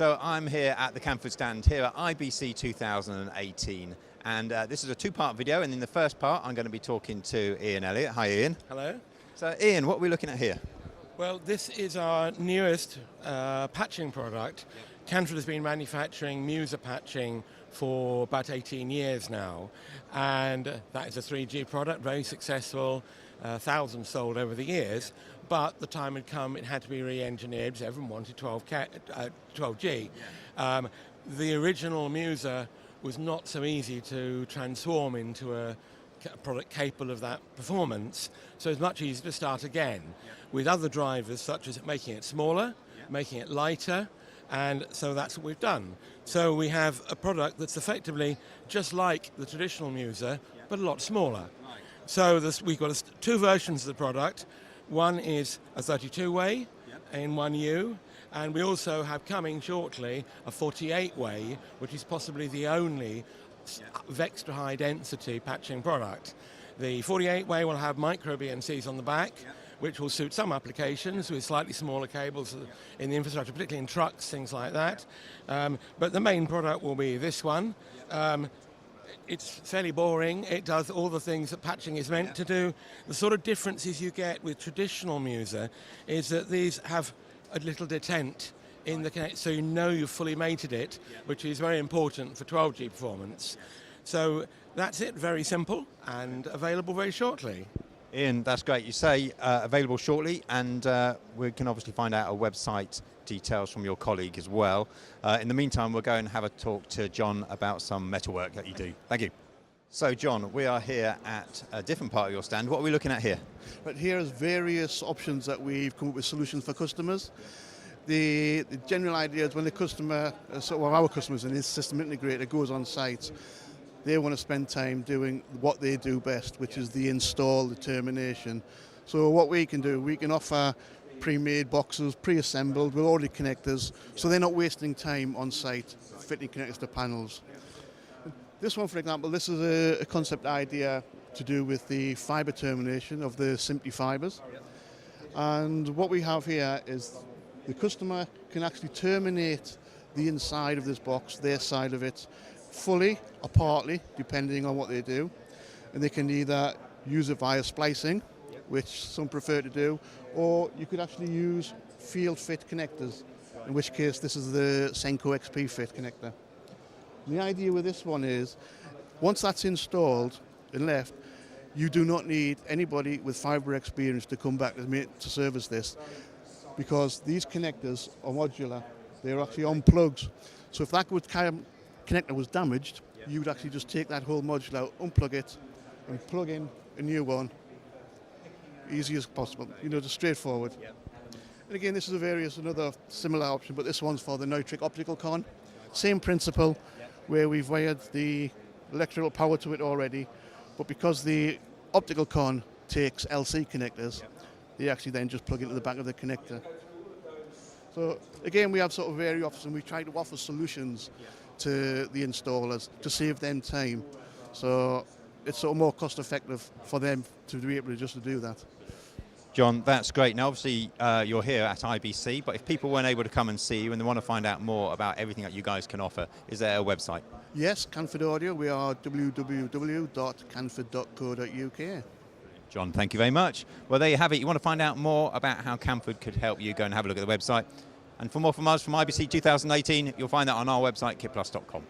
So I'm here at the Canford stand here at IBC 2018, and this is a two-part video, and in the first part I'm going to be talking to Ian Elliott. Hi Ian. Hello. So Ian, what are we looking at here? Well, this is our newest patching product. Canford has been manufacturing MUSA patching for about 18 years now, and that is a 3G product, very successful, thousands sold over the years, but the time had come it had to be re-engineered because everyone wanted 12G. The original MUSA was not so easy to transform into a product capable of that performance, so it's much easier to start again with other drivers, such as making it smaller, making it lighter, and so that's what we've done. So we have a product that's effectively just like the traditional MUSA, but a lot smaller. So we've got two versions of the product. One is a 32-way in 1U, and we also have coming shortly a 48-way, which is possibly the only extra high density patching product. The 48-way will have micro BNCs on the back, which will suit some applications with slightly smaller cables in the infrastructure, particularly in trucks, things like that. But the main product will be this one. It's fairly boring. It does all the things that patching is meant to do. The sort of differences you get with traditional MUSA is that these have a little detent in the connect, so you know you've fully mated it, which is very important for 12G performance. So that's it, very simple and available very shortly. Ian, that's great. You say available shortly, and we can obviously find out our website details from your colleague as well. In the meantime, we'll go and have a talk to John about some metalwork that you do. Thank you. So John, we are here at a different part of your stand. What are we looking at here? But here's various options that we've come up with solutions for customers. The general idea is when the customer, our customers and his system integrator goes on site, they want to spend time doing what they do best, which is the install, the termination. So what we can do, we can offer pre-made boxes, pre-assembled with ordered connectors, so they're not wasting time on site fitting connectors to panels. This one, for example, this is a concept idea to do with the fibre termination of the SMPTE fibres. And what we have here is the customer can actually terminate the inside of this box, their side of it, fully or partly, depending on what they do. And they can either use it via splicing, which some prefer to do, or you could actually use field fit connectors, in which case this is the Senko XP fit connector. And the idea with this one is, once that's installed and left, you do not need anybody with fibre experience to come back to service this, because these connectors are modular. They're actually on plugs. So if that connector was damaged, you would actually just take that whole module out, unplug it, and plug in a new one. Easy as possible, just straightforward. And again, this is another similar option, but this one's for the nitric optical con. Same principle, where we've wired the electrical power to it already, but because the optical con takes LC connectors, they actually then just plug into the back of the connector. So again, we have sort of various options, and we try to offer solutions to the installers to save them time. So it's sort of more cost effective for them to be able to do that. John, that's great. Now obviously you're here at IBC, but if people weren't able to come and see you and they want to find out more about everything that you guys can offer, is there a website? Yes, Canford Audio. We are www.canford.co.uk. John, thank you very much. Well, there you have it. You want to find out more about how Canford could help you, go and have a look at the website. And for more from us from IBC 2018, you'll find that on our website, kitplus.com.